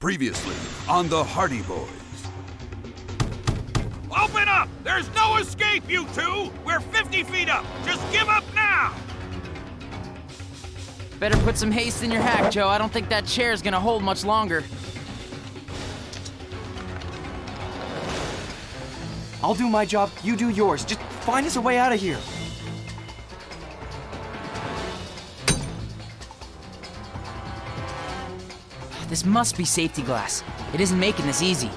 Previously on the Hardy Boys. Open up! There's no escape, you two! We're 50 feet up! Just give up now! Better put some haste in your hack, Joe. I don't think that chair's gonna hold much longer. I'll do my job, you do yours. Just find us a way out of here. This must be safety glass. It isn't making this easy.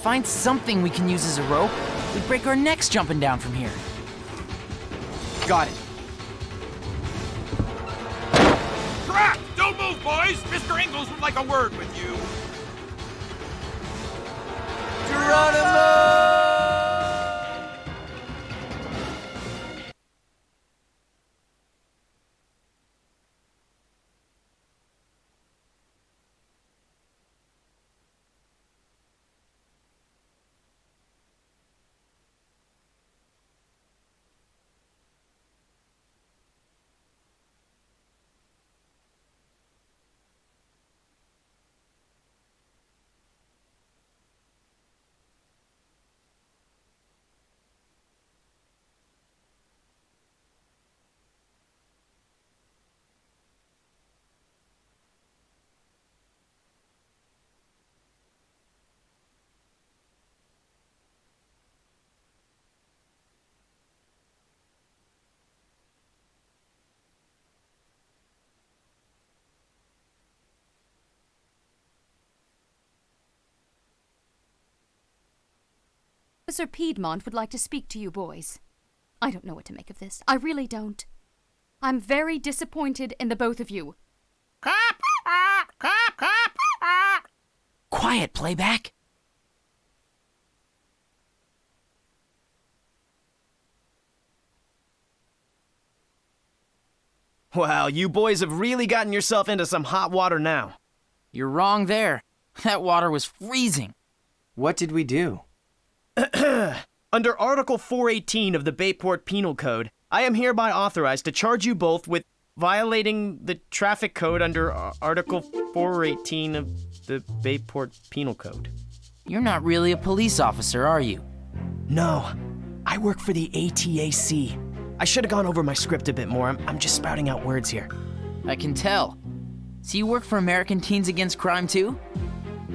Find something we can use as a rope. We'd break our necks jumping down from here. Got it. Crap! Don't move, boys! Mr. Ingalls would like a word with you. Officer Piedmont would like to speak to you boys. I don't know what to make of this. I really don't. I'm very disappointed in the both of you. Quiet, playback. Wow, you boys have really gotten yourself into some hot water now. You're wrong there. That water was freezing. What did we do? Under Article 418 of the Bayport Penal Code, I am hereby authorized to charge you both with violating the traffic code under Article 418 of the Bayport Penal Code. You're not really a police officer, are you? No, I work for the ATAC. I should have gone over my script a bit more. I'm just spouting out words here. I can tell. So you work for American Teens Against Crime too?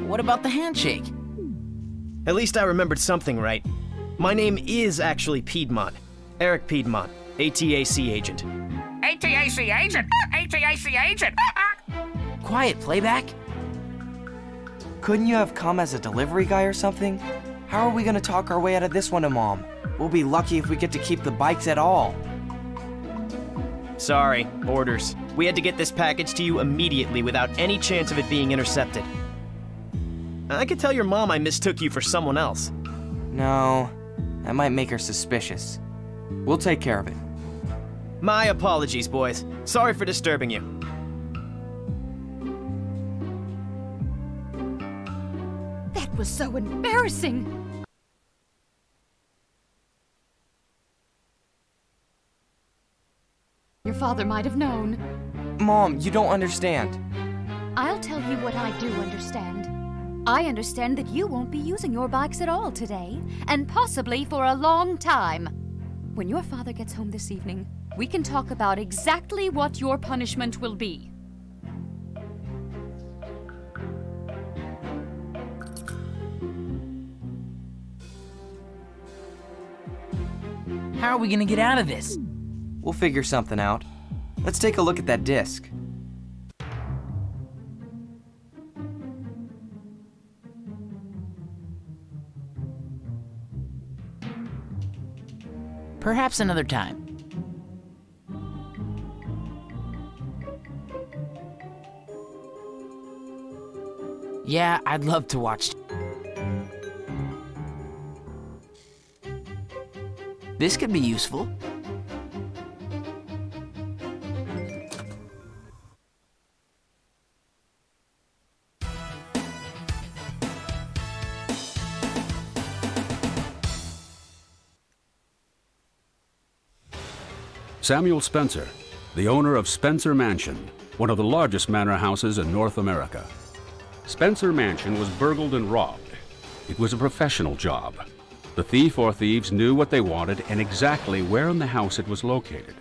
What about the handshake? At least I remembered something right. My name is actually Piedmont. Eric Piedmont, ATAC agent. ATAC agent! ATAC agent! Quiet, playback. Couldn't you have come as a delivery guy or something? How are we gonna talk our way out of this one to Mom? We'll be lucky if we get to keep the bikes at all. Sorry, orders. We had to get this package to you immediately without any chance of it being intercepted. I could tell your mom I mistook you for someone else. No, that might make her suspicious. We'll take care of it. My apologies, boys. Sorry for disturbing you. That was so embarrassing. Your father might have known. Mom, you don't understand. I'll tell you what I do understand. I understand that you won't be using your bikes at all today, and possibly for a long time. When your father gets home this evening, we can talk about exactly what your punishment will be. How are we gonna get out of this? We'll figure something out. Let's take a look at that disc. Perhaps another time. Yeah, I'd love to watch. This could be useful. Samuel Spencer, the owner of Spencer Mansion, one of the largest manor houses in North America. Spencer Mansion was burgled and robbed. It was a professional job. The thief or thieves knew what they wanted and exactly where in the house it was located.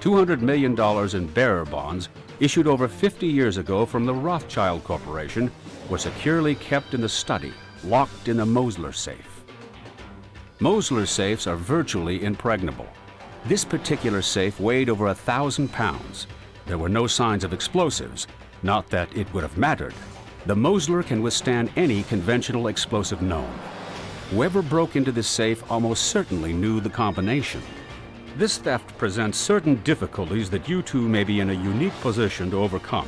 $200 million in bearer bonds, issued over 50 years ago from the Rothschild Corporation, were securely kept in the study, locked in the Mosler safe. Mosler safes are virtually impregnable. This particular safe weighed over 1,000 pounds. There were no signs of explosives, not that it would have mattered. The Mosler can withstand any conventional explosive known. Whoever broke into this safe almost certainly knew the combination. This theft presents certain difficulties that you two may be in a unique position to overcome.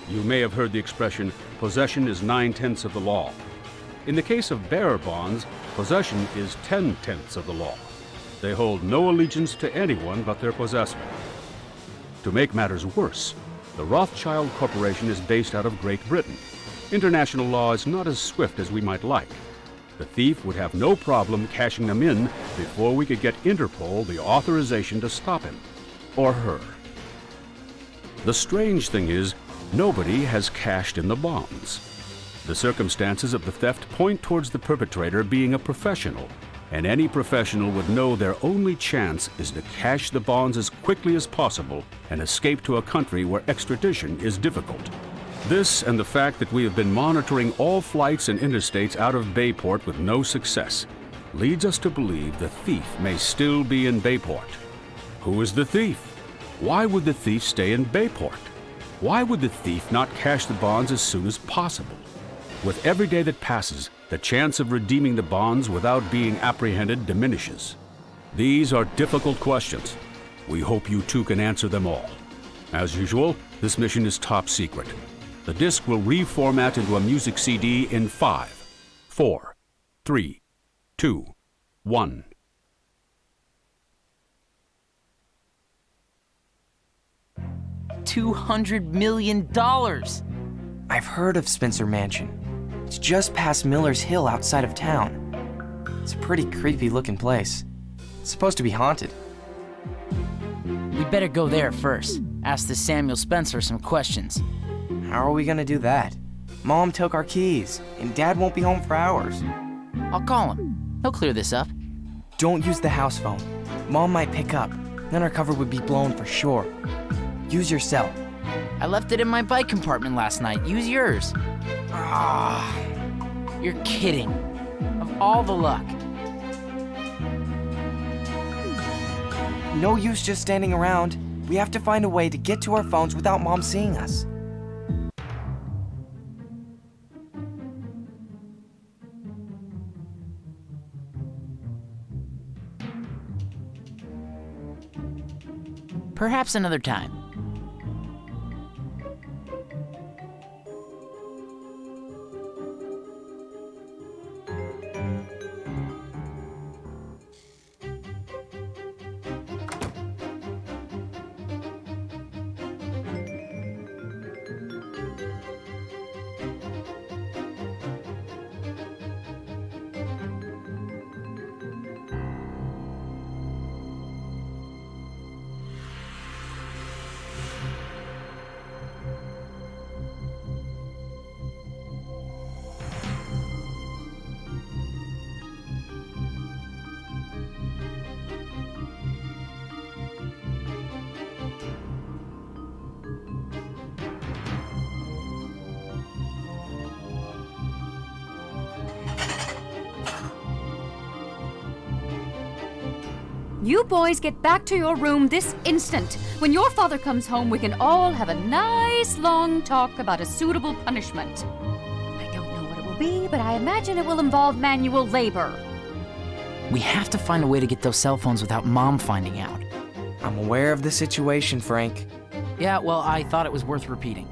You may have heard the expression, possession is 9/10 of the law. In the case of bearer bonds, possession is 10/10 of the law. They hold no allegiance to anyone but their possessor. To make matters worse, the Rothschild Corporation is based out of Great Britain. International law is not as swift as we might like. The thief would have no problem cashing them in before we could get Interpol the authorization to stop him, or her. The strange thing is, nobody has cashed in the bonds. The circumstances of the theft point towards the perpetrator being a professional, and any professional would know their only chance is to cash the bonds as quickly as possible and escape to a country where extradition is difficult. This and the fact that we have been monitoring all flights and interstates out of Bayport with no success leads us to believe the thief may still be in Bayport. Who is the thief? Why would the thief stay in Bayport? Why would the thief not cash the bonds as soon as possible? With every day that passes, the chance of redeeming the bonds without being apprehended diminishes. These are difficult questions. We hope you two can answer them all. As usual, this mission is top secret. The disc will reformat into a music CD in 5, 4, 3, 2, 1. $200 million! I've heard of Spencer Mansion. It's just past Miller's Hill outside of town. It's a pretty creepy looking place. It's supposed to be haunted. We'd better go there first. Ask this Samuel Spencer some questions. How are we gonna do that? Mom took our keys, and Dad won't be home for hours. I'll call him. He'll clear this up. Don't use the house phone. Mom might pick up. Then our cover would be blown for sure. Use your cell. I left it in my bike compartment last night. Use yours. Ah, You're kidding. Of all the luck. no use just standing around. We have to find a way to get to our phones without Mom seeing us. Perhaps another time. You boys get back to your room this instant. When your father comes home, we can all have a nice long talk about a suitable punishment. I don't know what it will be, but I imagine it will involve manual labor. We have to find a way to get those cell phones without Mom finding out. I'm aware of the situation, Frank. Yeah, well, I thought it was worth repeating.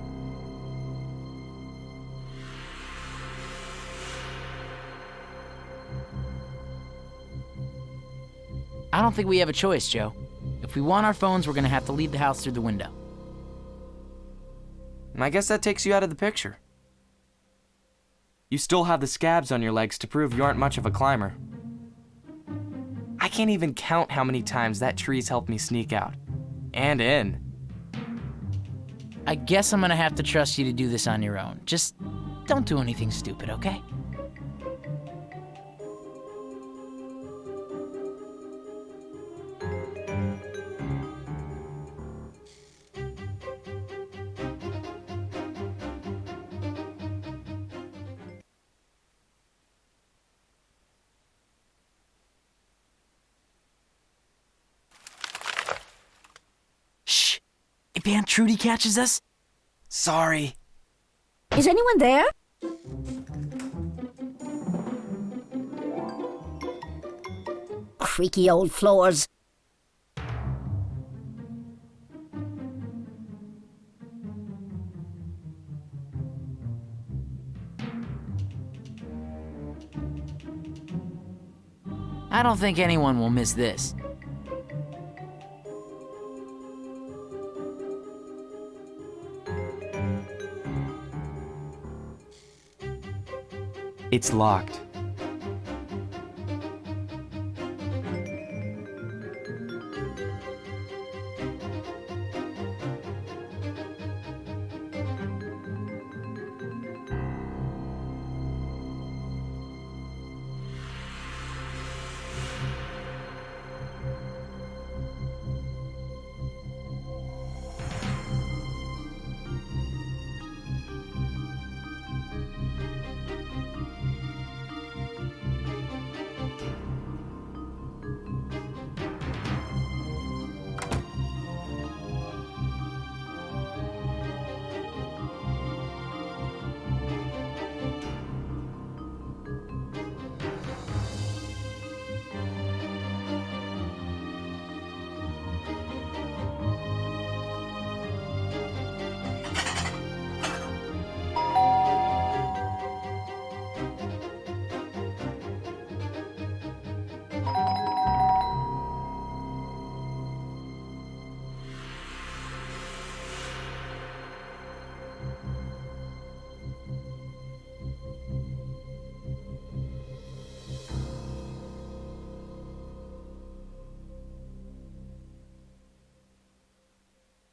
I don't think we have a choice, Joe. If we want our phones, we're gonna have to leave the house through the window. I guess that takes you out of the picture. You still have the scabs on your legs to prove you aren't much of a climber. I can't even count how many times that tree's helped me sneak out. And in. I guess I'm gonna have to trust you to do this on your own. Just don't do anything stupid, okay? Shh! If Aunt Trudy catches us, Sorry. Is anyone there? Creaky old floors. I don't think anyone will miss this. It's locked.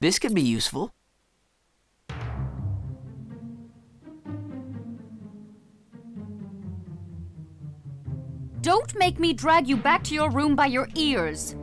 This could be useful. Don't make me drag you back to your room by your ears.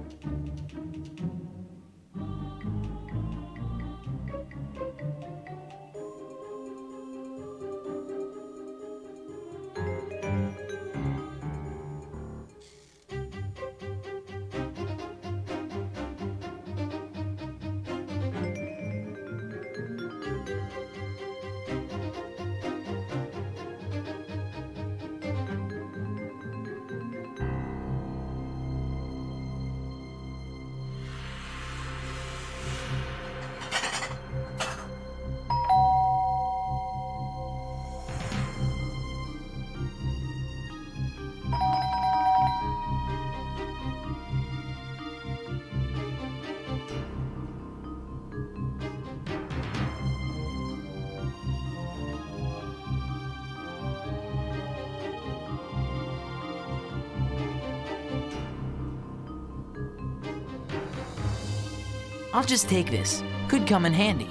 I'll just take this. Could come in handy.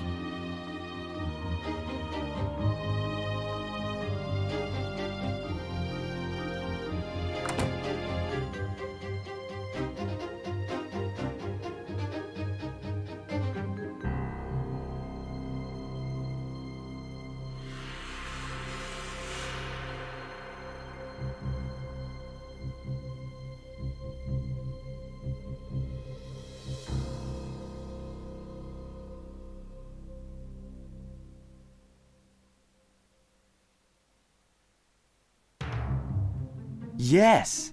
Yes!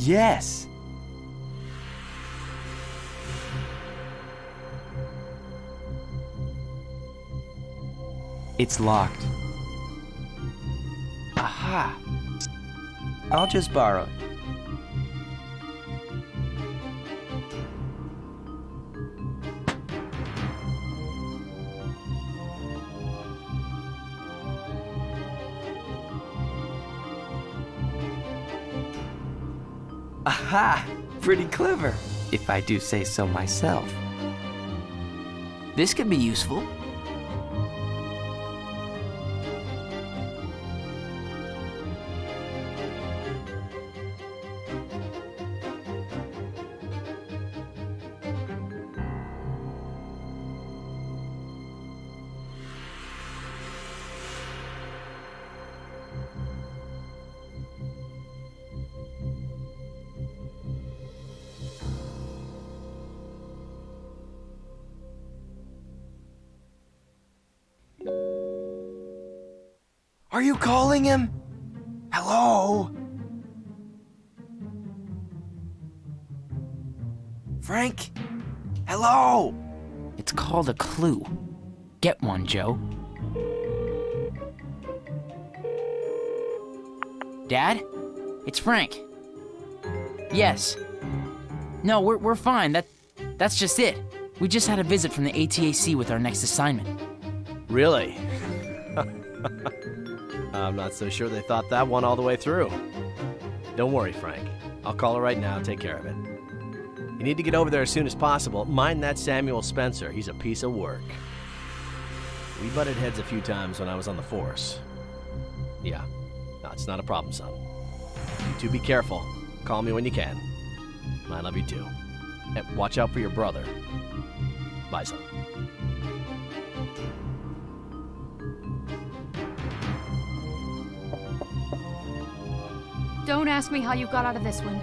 Yes. It's locked. Aha. I'll just borrow it. Aha! Pretty clever, if I do say so myself. This could be useful. Are you calling him? Hello? Frank? Hello? It's called a clue. Get one, Joe. Dad? It's Frank. Yes. No, we're fine. That's just it. We just had a visit from the ATAC with our next assignment. Really? I'm not so sure they thought that one all the way through. Don't worry, Frank. I'll call her right now and take care of it. You need to get over there as soon as possible. Mind that Samuel Spencer. He's a piece of work. We butted heads a few times when I was on the force. Yeah. No, it's not a problem, son. You two be careful. Call me when you can. I love you too. And watch out for your brother. Bye, son. Don't ask me how you got out of this one.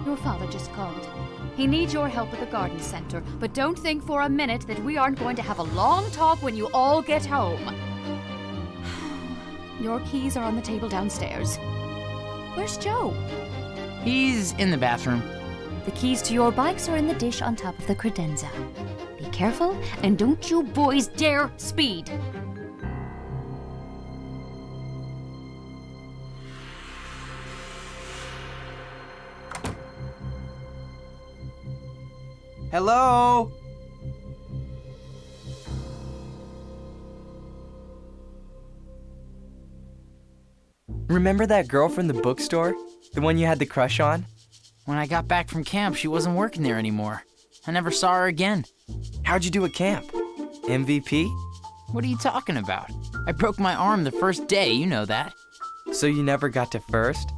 Your father just called. He needs your help at the garden center, but don't think for a minute that we aren't going to have a long talk when you all get home. Your keys are on the table downstairs. Where's Joe? He's in the bathroom. The keys to your bikes are in the dish on top of the credenza. Be careful, and don't you boys dare speed. Hello? Remember that girl from the bookstore? The one you had the crush on? When I got back from camp, she wasn't working there anymore. I never saw her again. How'd you do at camp? MVP? What are you talking about? I broke my arm the first day, you know that. So you never got to first?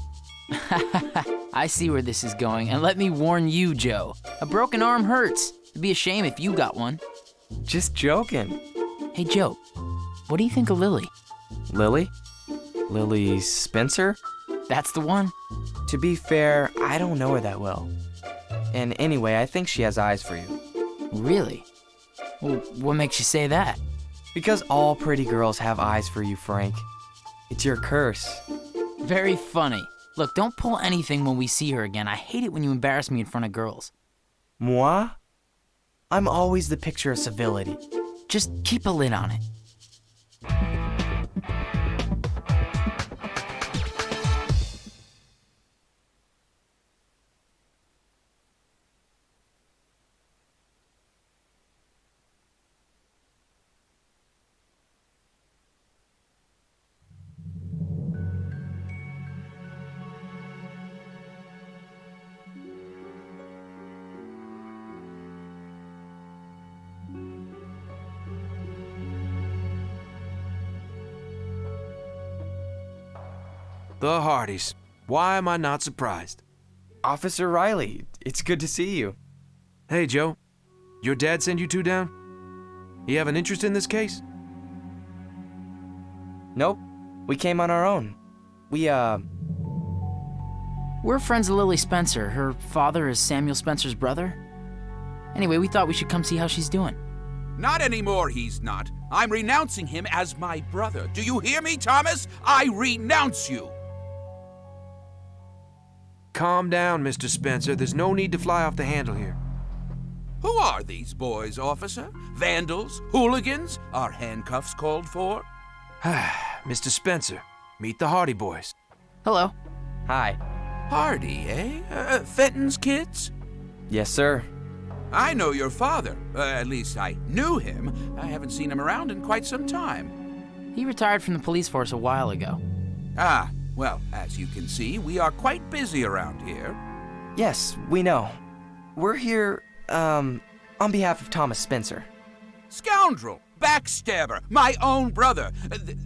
I see where this is going, and let me warn you, Joe. A broken arm hurts. It'd be a shame if you got one. Just joking. Hey, Joe, what do you think of Lily? Lily? Lily Spencer? That's the one. To be fair, I don't know her that well. And anyway, I think she has eyes for you. Really? Well, what makes you say that? Because all pretty girls have eyes for you, Frank. It's your curse. Very funny. Look, don't pull anything when we see her again. I hate it when you embarrass me in front of girls. Moi? I'm always the picture of civility. Just keep a lid on it. The Hardys. Why am I not surprised? Officer Riley, it's good to see you. Hey, Joe. Your dad send you two down? You have an interest in this case? Nope, we came on our own. We're friends of Lily Spencer. Her father is Samuel Spencer's brother. Anyway, we thought we should come see how she's doing. Not anymore, he's not. I'm renouncing him as my brother. Do you hear me, Thomas? I renounce you. calm down, Mr. Spencer. There's no need to fly off the handle here. Who are these boys, officer? Vandals? Hooligans? Are handcuffs called for? Mr. Spencer, meet the Hardy Boys. Hello. Hi. Hardy, eh? Fenton's kids? Yes, sir. I know your father. At least I knew him. I haven't seen him around in quite some time. He retired from the police force a while ago. Ah, well, as you can see, we are quite busy around here. Yes, we know. We're here, on behalf of Thomas Spencer. Scoundrel! Backstabber! My own brother!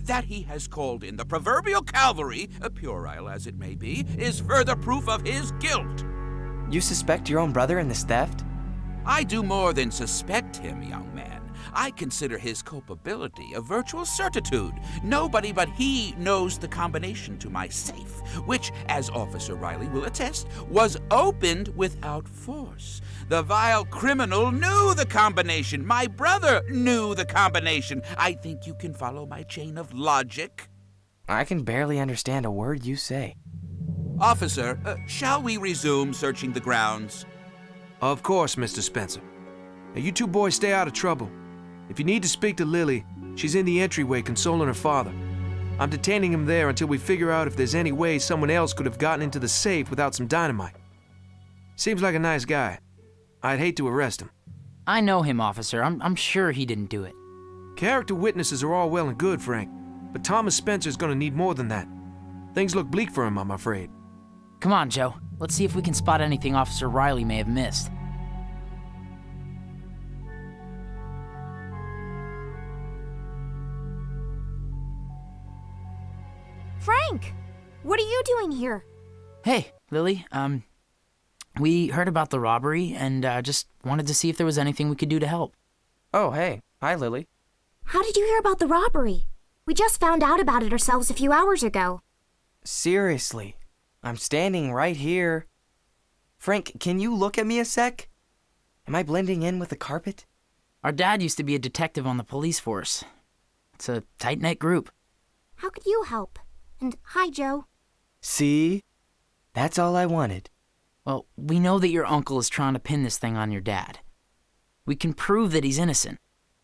That he has called in the proverbial cavalry, puerile as it may be, is further proof of his guilt. You suspect your own brother in this theft? I do more than suspect him, young man. I consider his culpability a virtual certitude. Nobody but he knows the combination to my safe, which, as Officer Riley will attest, was opened without force. The vile criminal knew the combination. My brother knew the combination. I think you can follow my chain of logic. I can barely understand a word you say. Officer, shall we resume searching the grounds? Of course, Mr. Spencer. Now, you two boys stay out of trouble. If you need to speak to Lily, she's in the entryway consoling her father. I'm detaining him there until we figure out if there's any way someone else could have gotten into the safe without some dynamite. Seems like a nice guy. I'd hate to arrest him. I know him, officer. I'm sure he didn't do it. Character witnesses are all well and good, Frank, but Thomas Spencer's gonna need more than that. Things look bleak for him, I'm afraid. Come on, Joe. Let's see if we can spot anything Officer Riley may have missed. Frank! What are you doing here? Hey, Lily. We heard about the robbery and just wanted to see if there was anything we could do to help. Oh, hey. Hi, Lily. How did you hear about the robbery? We just found out about it ourselves a few hours ago. Seriously. I'm standing right here. Frank, can you look at me a sec? Am I blending in with the carpet? Our dad used to be a detective on the police force. It's a tight-knit group. How could you help? And hi, Joe. See? That's all I wanted. Well, we know that your uncle is trying to pin this thing on your dad. We can prove that he's innocent.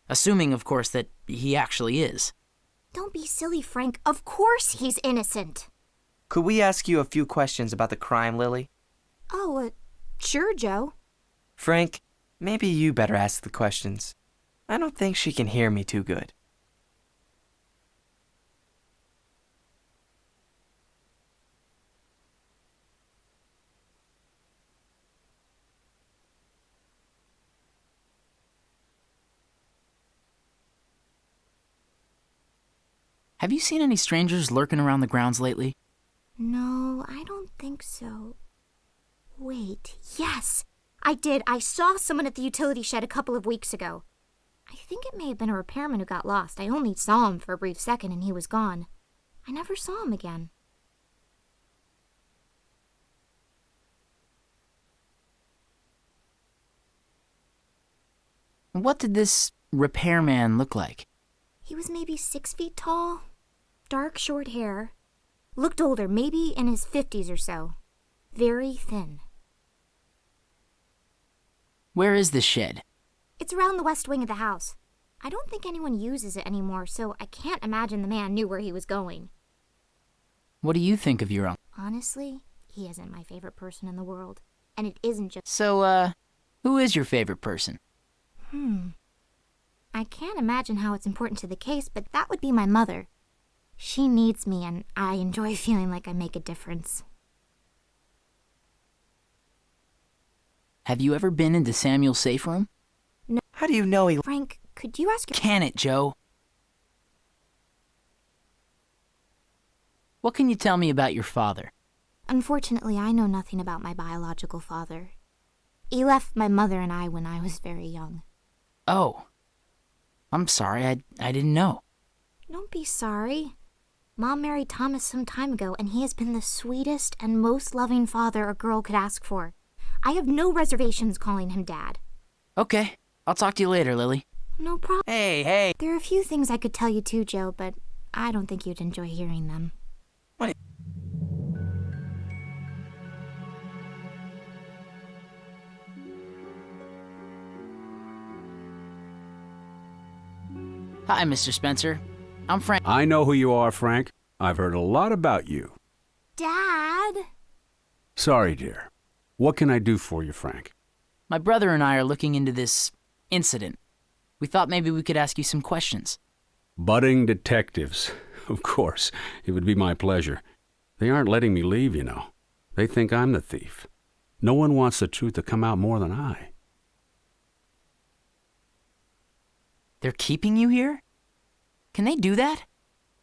Assuming, of course, that he actually is. Don't be silly, Frank. Of course he's innocent. Could we ask you a few questions about the crime, Lily? Oh, sure, Joe. Frank, maybe you better ask the questions. I don't think she can hear me too good. Have you seen any strangers lurking around the grounds lately? No, I don't think so. Wait, yes, I did. I saw someone at the utility shed a couple of weeks ago. I think it may have been a repairman who got lost. I only saw him for a brief second and he was gone. I never saw him again. What did this repairman look like? He was maybe 6 feet tall, dark short hair, looked older, maybe in his 50s or so. Very thin. Where is this shed? It's around the west wing of the house. I don't think anyone uses it anymore, so I can't imagine the man knew where he was going. What do you think of your uncle? Honestly, he isn't my favorite person in the world. And it isn't just... So, who is your favorite person? I can't imagine how it's important to the case, but that would be my mother. She needs me, and I enjoy feeling like I make a difference. Have you ever been into Samuel's safe room? No. How do you know he... Frank, could you ask... Can it, Joe? What can you tell me about your father? Unfortunately, I know nothing about my biological father. He left my mother and I when I was very young. Oh. I'm sorry, I didn't know. Don't be sorry. Mom married Thomas some time ago, and he has been the sweetest and most loving father a girl could ask for. I have no reservations calling him Dad. Okay, I'll talk to you later, Lily. No problem. Hey! There are a few things I could tell you too, Joe, but I don't think you'd enjoy hearing them. Hi, Mr. Spencer. I'm Frank. I know who you are, Frank. I've heard a lot about you. Dad? Sorry, dear. What can I do for you, Frank? My brother and I are looking into this incident. We thought maybe we could ask you some questions. Budding detectives. Of course, it would be my pleasure. They aren't letting me leave, you know. They think I'm the thief. No one wants the truth to come out more than I. They're keeping you here? Can they do that?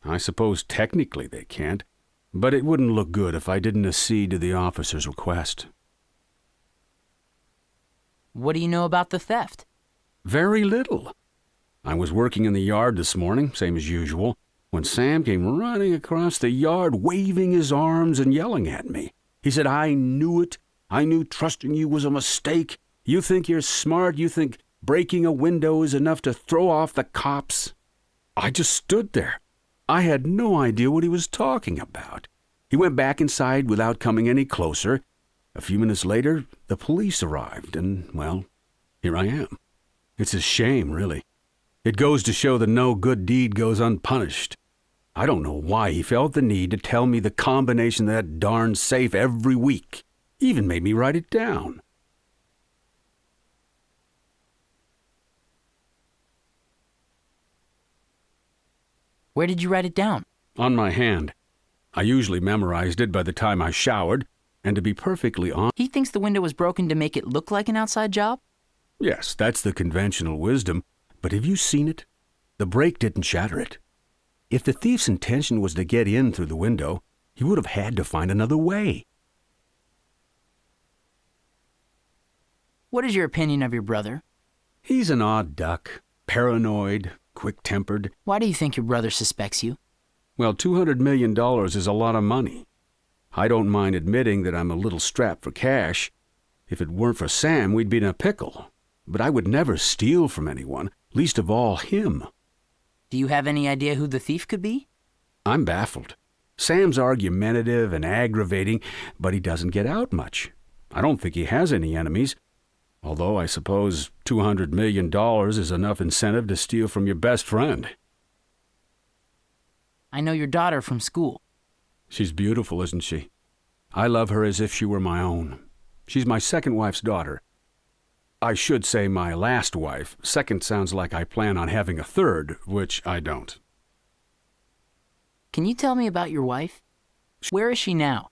I suppose technically they can't, but it wouldn't look good if I didn't accede to the officer's request. What do you know about the theft? Very little. I was working in the yard this morning, same as usual, when Sam came running across the yard, waving his arms and yelling at me. He said, "I knew it. I knew trusting you was a mistake. You think you're smart. You think breaking a window is enough to throw off the cops." I just stood there. I had no idea what he was talking about. He went back inside without coming any closer. A few minutes later, the police arrived, and, well, here I am. It's a shame, really. It goes to show that no good deed goes unpunished. I don't know why he felt the need to tell me the combination of that darn safe every week. He even made me write it down. Where did you write it down? On my hand. I usually memorized it by the time I showered, and to be perfectly honest... He thinks the window was broken to make it look like an outside job? Yes, that's the conventional wisdom, but have you seen it? The break didn't shatter it. If the thief's intention was to get in through the window, he would have had to find another way. What is your opinion of your brother? He's an odd duck, paranoid, quick-tempered. Why do you think your brother suspects you? Well, $200 million is a lot of money. I don't mind admitting that I'm a little strapped for cash. If it weren't for Sam, we'd be in a pickle. But I would never steal from anyone, least of all him. Do you have any idea who the thief could be? I'm baffled. Sam's argumentative and aggravating, but he doesn't get out much. I don't think he has any enemies, although I suppose $200 million is enough incentive to steal from your best friend. I know your daughter from school. She's beautiful, isn't she? I love her as if she were my own. She's my second wife's daughter. I should say my last wife. Second sounds like I plan on having a third, which I don't. Can you tell me about your wife? Where is she now?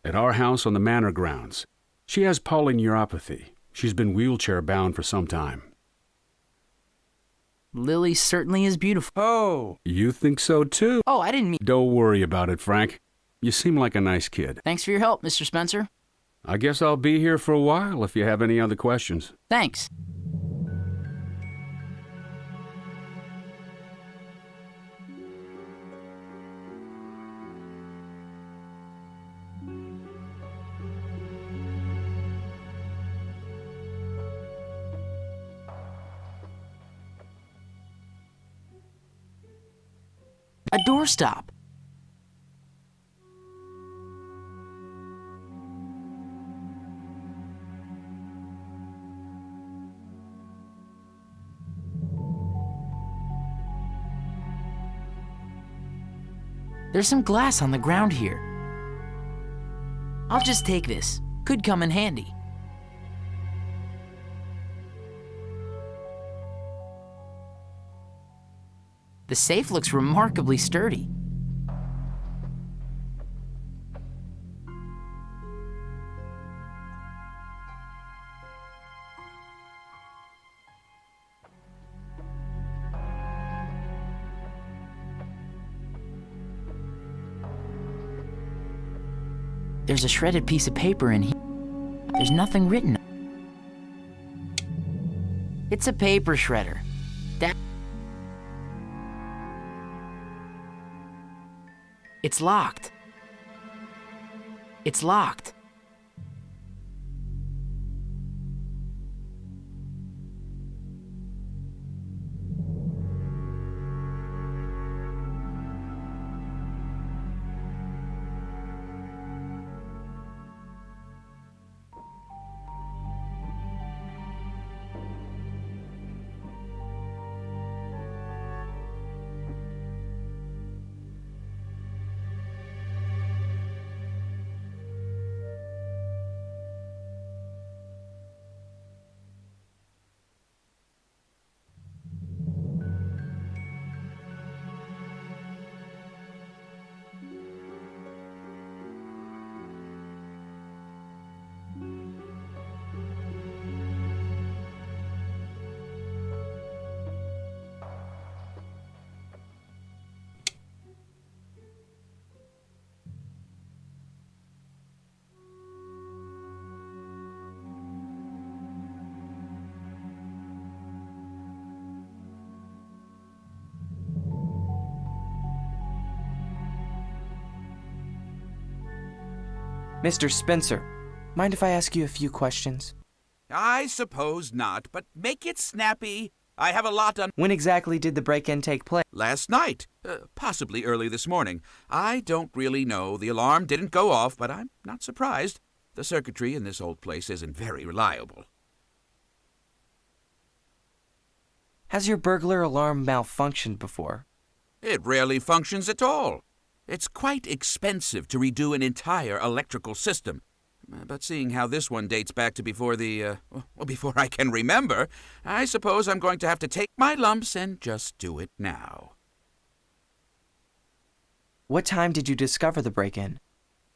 At our house on the manor grounds. She has polyneuropathy. She's been wheelchair-bound for some time. Lily certainly is beautiful. Oh, you think so too? Oh, I didn't mean... Don't worry about it, Frank. You seem like a nice kid. Thanks for your help, Mr. Spencer. I guess I'll be here for a while if you have any other questions. Thanks. A doorstop. There's some glass on the ground here. I'll just take this. Could come in handy. The safe looks remarkably sturdy. There's a shredded piece of paper in here. There's nothing written. It's a paper shredder. It's locked. It's locked. Mr. Spencer, mind if I ask you a few questions? I suppose not, but make it snappy. I have a lot on. When exactly did the break-in take place? Last night, possibly early this morning. I don't really know. The alarm didn't go off, but I'm not surprised. The circuitry in this old place isn't very reliable. Has your burglar alarm malfunctioned before? It rarely functions at all. It's quite expensive to redo an entire electrical system. But seeing how this one dates back to before before I can remember, I suppose I'm going to have to take my lumps and just do it now. What time did you discover the break-in?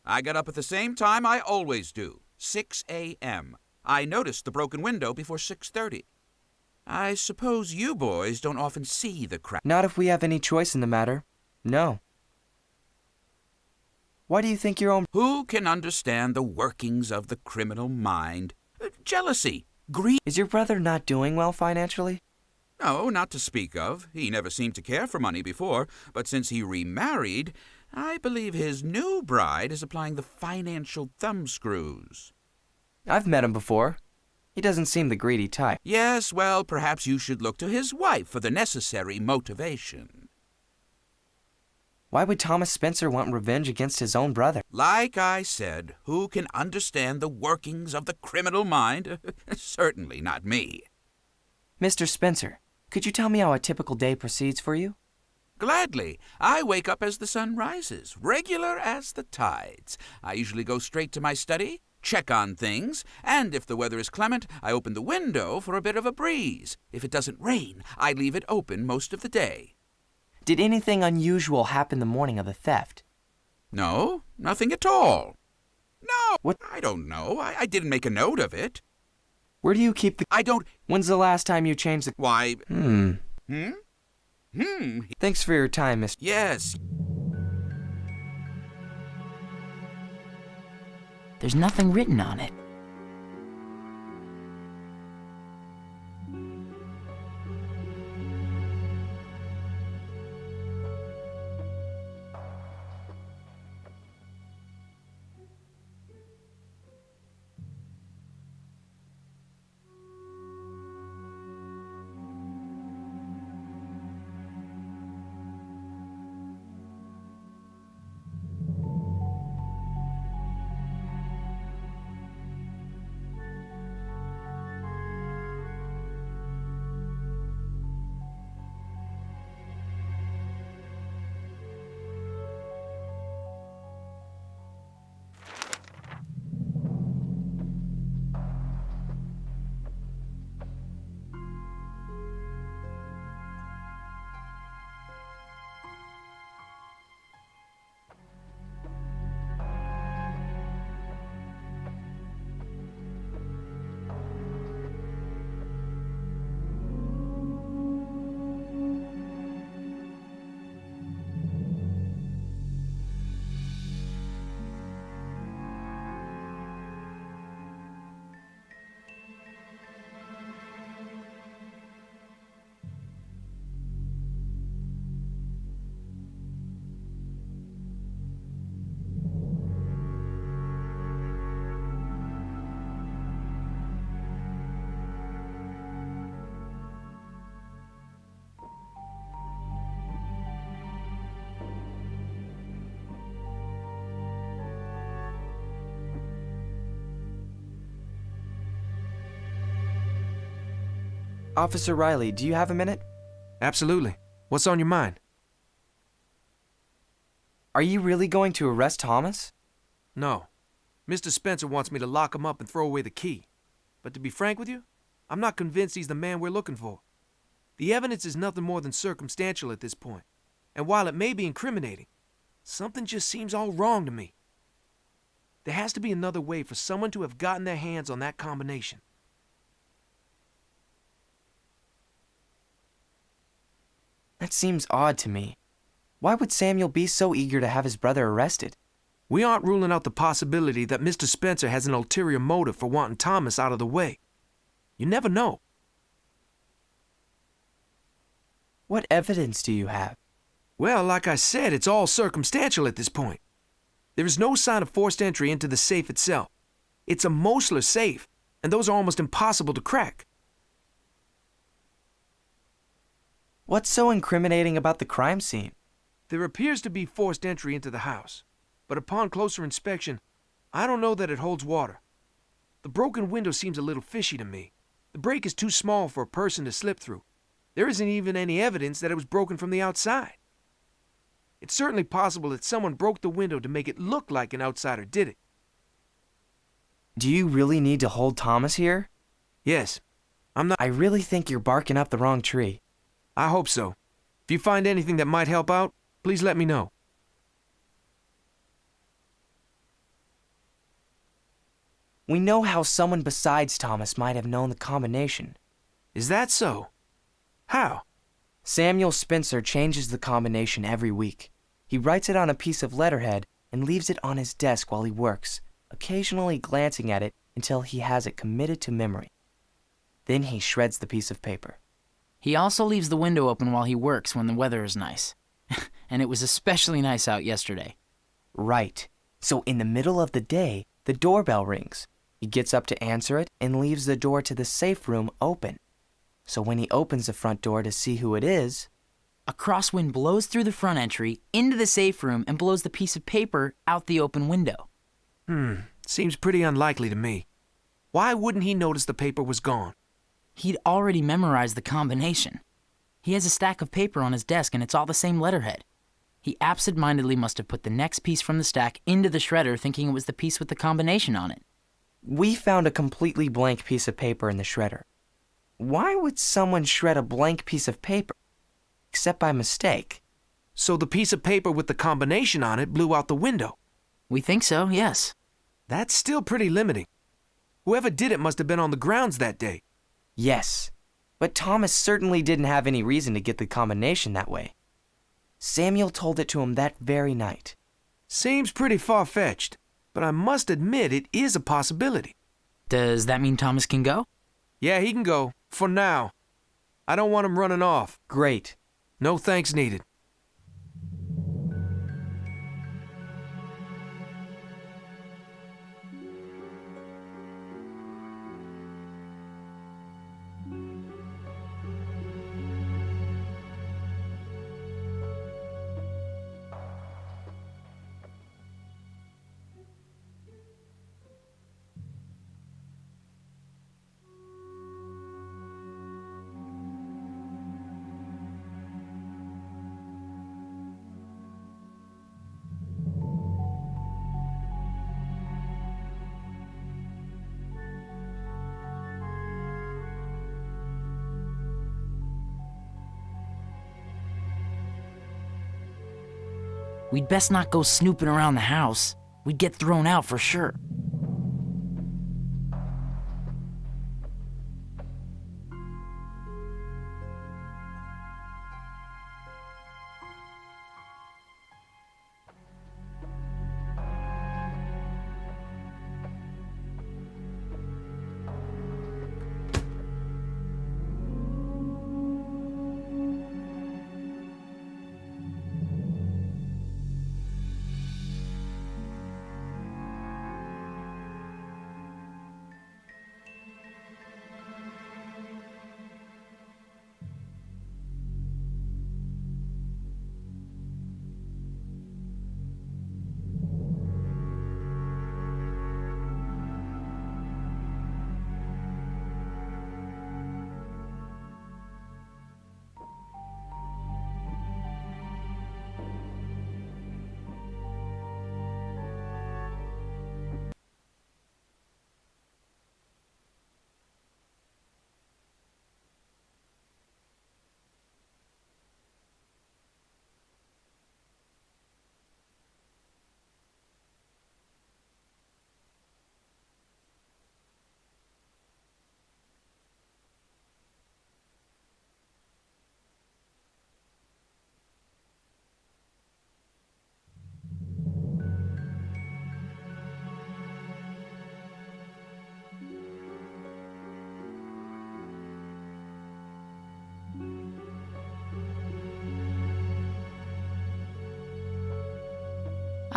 I got up at the same time I always do, 6 a.m. I noticed the broken window before 6:30. I suppose you boys don't often see the crack. Not if we have any choice in the matter. No. Why do you think your own... Who can understand the workings of the criminal mind? Jealousy, greed. Is your brother not doing well financially? No, not to speak of. He never seemed to care for money before, but since he remarried, I believe his new bride is applying the financial thumbscrews. I've met him before. He doesn't seem the greedy type. Yes, well, perhaps you should look to his wife for the necessary motivation. Why would Thomas Spencer want revenge against his own brother? Like I said, who can understand the workings of the criminal mind? Certainly not me. Mr. Spencer, could you tell me how a typical day proceeds for you? Gladly. I wake up as the sun rises, regular as the tides. I usually go straight to my study, check on things, and if the weather is clement, I open the window for a bit of a breeze. If it doesn't rain, I leave it open most of the day. Did anything unusual happen the morning of the theft? No, nothing at all. No, What? I don't know. I didn't make a note of it. Where do you keep the... I don't... When's the last time you changed the... Why... Thanks for your time, Mr. Yes. There's nothing written on it. Officer Riley, do you have a minute? Absolutely. What's on your mind? Are you really going to arrest Thomas? No. Mr. Spencer wants me to lock him up and throw away the key. But to be frank with you, I'm not convinced he's the man we're looking for. The evidence is nothing more than circumstantial at this point. And while it may be incriminating, something just seems all wrong to me. There has to be another way for someone to have gotten their hands on that combination. That seems odd to me. Why would Samuel be so eager to have his brother arrested? We aren't ruling out the possibility that Mr. Spencer has an ulterior motive for wanting Thomas out of the way. You never know. What evidence do you have? Well, like I said, it's all circumstantial at this point. There is no sign of forced entry into the safe itself. It's a Mosler safe, and those are almost impossible to crack. What's so incriminating about the crime scene? There appears to be forced entry into the house, but upon closer inspection, I don't know that it holds water. The broken window seems a little fishy to me. The break is too small for a person to slip through. There isn't even any evidence that it was broken from the outside. It's certainly possible that someone broke the window to make it look like an outsider did it. Do you really need to hold Thomas here? Yes, I really think you're barking up the wrong tree. I hope so. If you find anything that might help out, please let me know. We know how someone besides Thomas might have known the combination. Is that so? How? Samuel Spencer changes the combination every week. He writes it on a piece of letterhead and leaves it on his desk while he works, occasionally glancing at it until he has it committed to memory. Then he shreds the piece of paper. He also leaves the window open while he works when the weather is nice. And it was especially nice out yesterday. Right. So in the middle of the day, the doorbell rings. He gets up to answer it and leaves the door to the safe room open. So when he opens the front door to see who it is, A crosswind blows through the front entry, into the safe room, and blows the piece of paper out the open window. Seems pretty unlikely to me. Why wouldn't he notice the paper was gone? He'd already memorized the combination. He has a stack of paper on his desk, and it's all the same letterhead. He absent-mindedly must have put the next piece from the stack into the shredder, thinking it was the piece with the combination on it. we found a completely blank piece of paper in the shredder. Why would someone shred a blank piece of paper? Except by mistake. So the piece of paper with the combination on it blew out the window. We think so, yes. That's still pretty limiting. Whoever did it must have been on the grounds that day. Yes, but Thomas certainly didn't have any reason to get the combination that way. Samuel told it to him that very night. Seems pretty far-fetched, but I must admit it is a possibility. Does that mean Thomas can go? Yeah, he can go, for now. I don't want him running off. Great. No thanks needed. We'd best not go snooping around the house. We'd get thrown out for sure.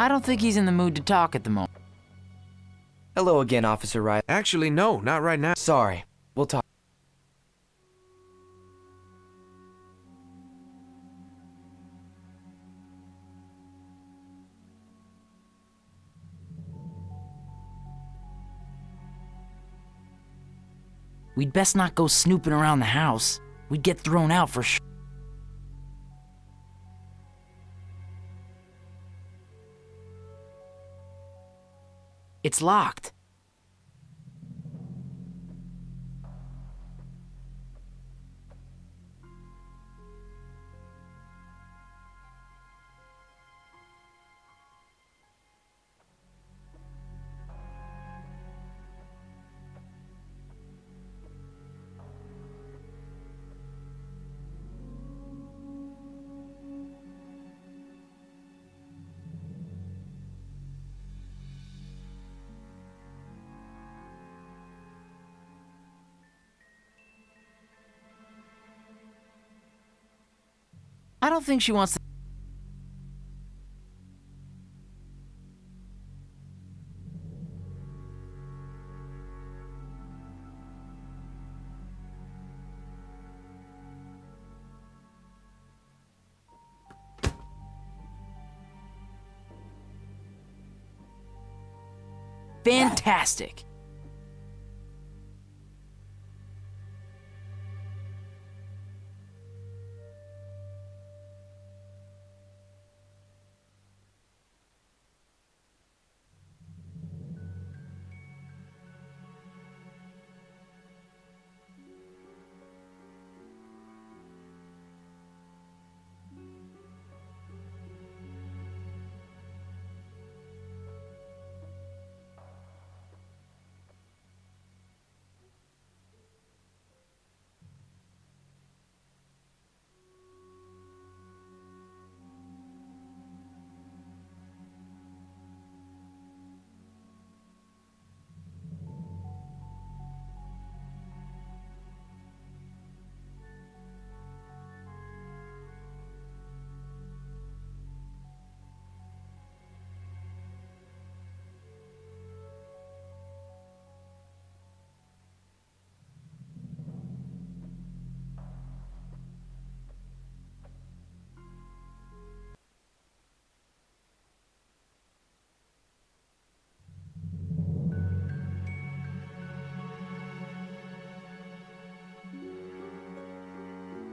I don't think he's in the mood to talk at the moment. Hello again, Officer Riley. Actually, no, not right now. Sorry. We'll talk. We'd best not go snooping around the house. We'd get thrown out for sure. It's locked. I don't think she wants to. Fantastic.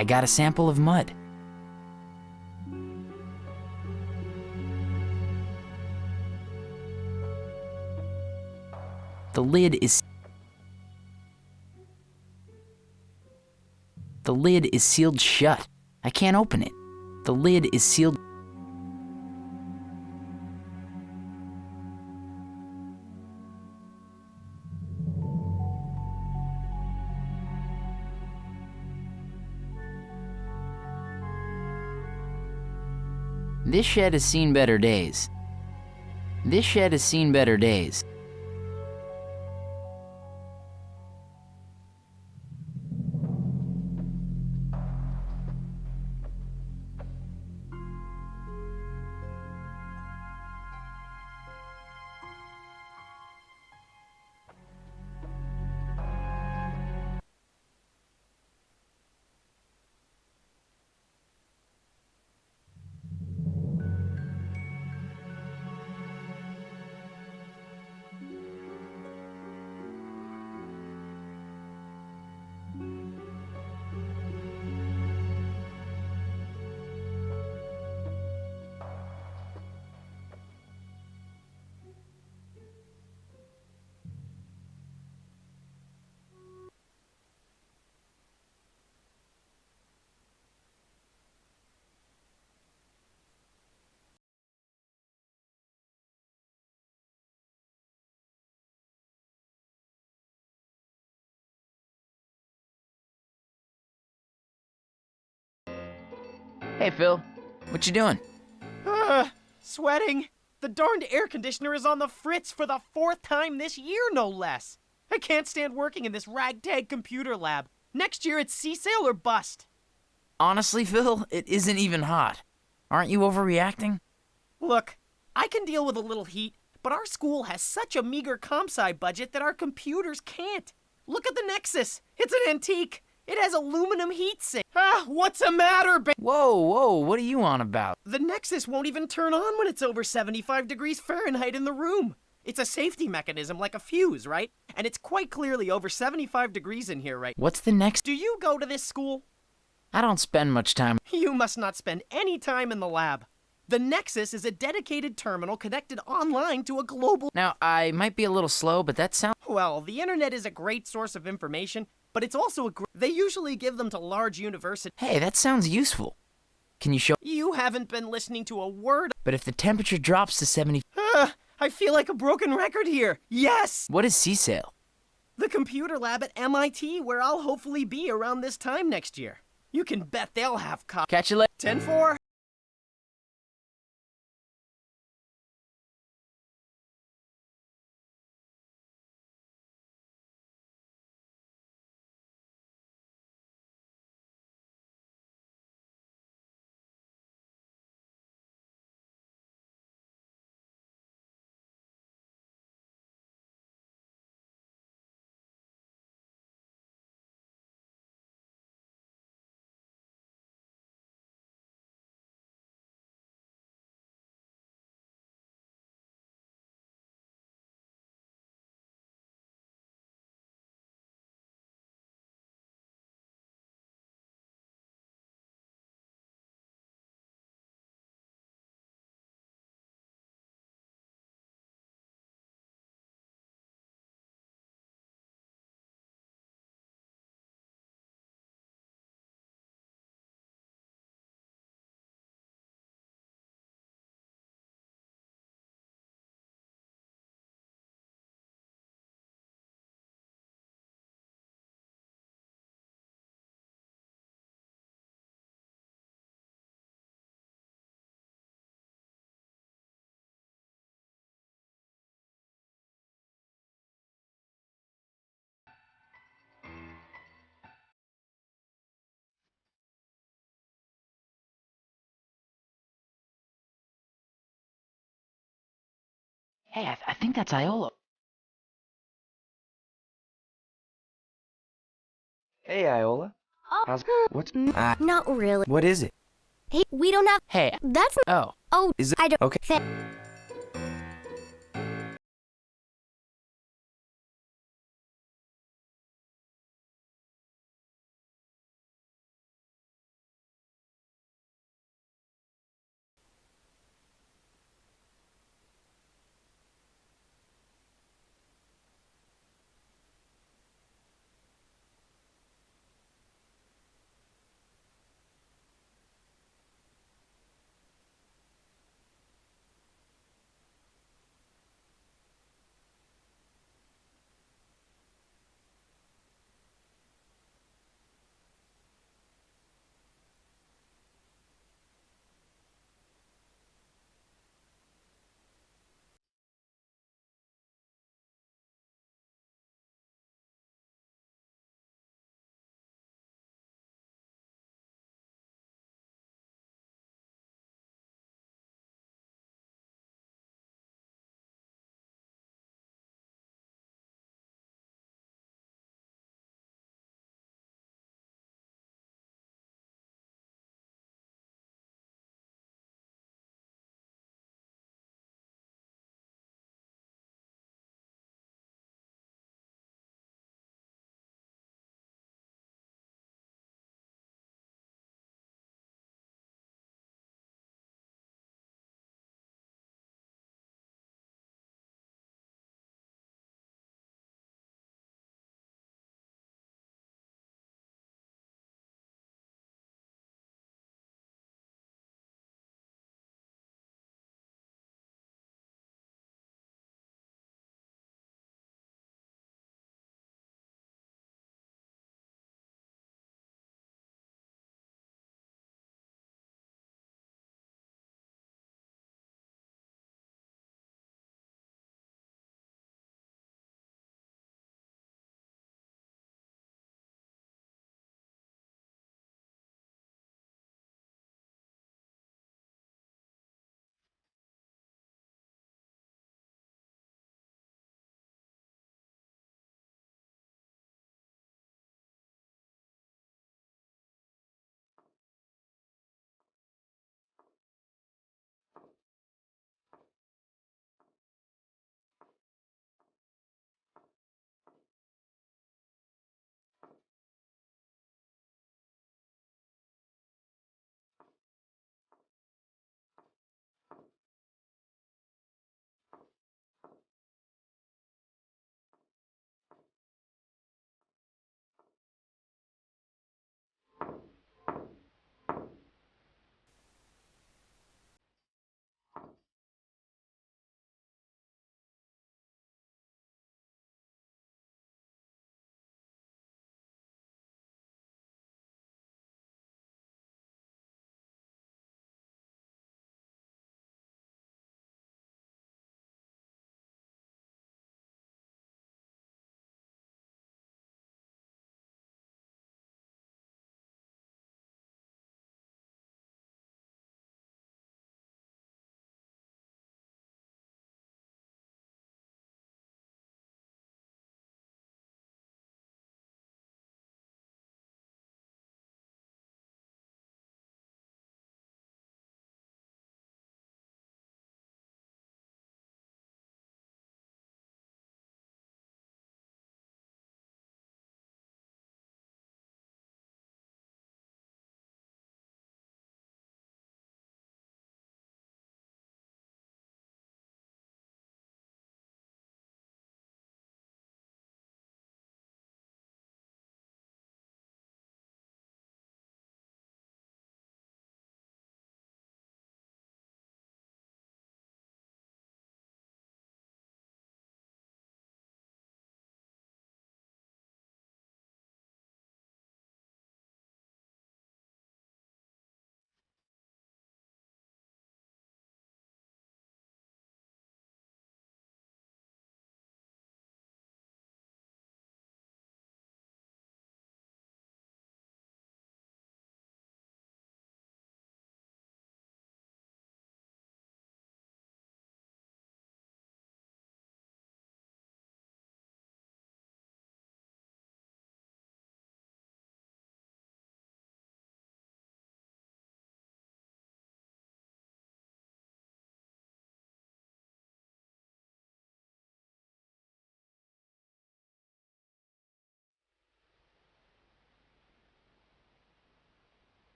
I got a sample of mud. The lid is sealed shut. I can't open it. The lid is sealed. This shed has seen better days. This shed has seen better days. Hey, Phil. What you doing? Sweating. The darned air conditioner is on the fritz for the 4th time this year, no less. I can't stand working in this ragtag computer lab. Next year it's sea sail or bust. Honestly, Phil, it isn't even hot. Aren't you overreacting? Look, I can deal with a little heat, but our school has such a meager comp-sci budget that our computers can't. Look at the Nexus. It's an antique. It has aluminum heatsink. What's the matter, Whoa, what are you on about? The Nexus won't even turn on when it's over 75 degrees Fahrenheit in the room. It's a safety mechanism like a fuse, right? And it's quite clearly over 75 degrees in here, right? What's the next? Do you go to this school? I don't spend much time. You must not spend any time in the lab. The Nexus is a dedicated terminal connected online to a global... Now, I might be a little slow, but that sounds... Well, the internet is a great source of information, but it's also they usually give them to large universities. Hey, that sounds useful. Can you show... You haven't been listening to a word. But if the temperature drops to 70... I feel like a broken record here. Yes! What is CSAIL? The computer lab at MIT, where I'll hopefully be around this time next year. You can bet they'll have Catch you later. 10-4. Hey, I think that's Iola. Hey, Iola. What's... Not really. What is it? Hey, we don't have... Hey. That's... Oh. Oh, Is it... I don't... Okay.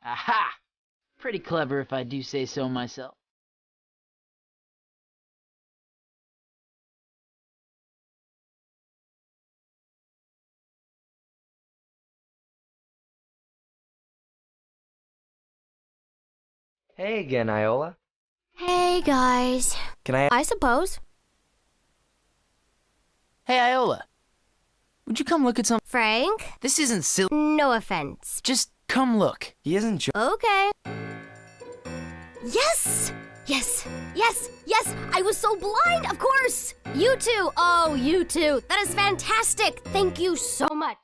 Aha! Pretty clever if I do say so myself. Hey again, Iola. Hey, guys. Can I... suppose. Hey, Iola. Would you come look at some... Frank? This isn't silly. No offense. Just come look. He isn't Okay. Yes! Yes! Yes! Yes! I was so blind, of course! You too! Oh, you too! That is fantastic! Thank you so much!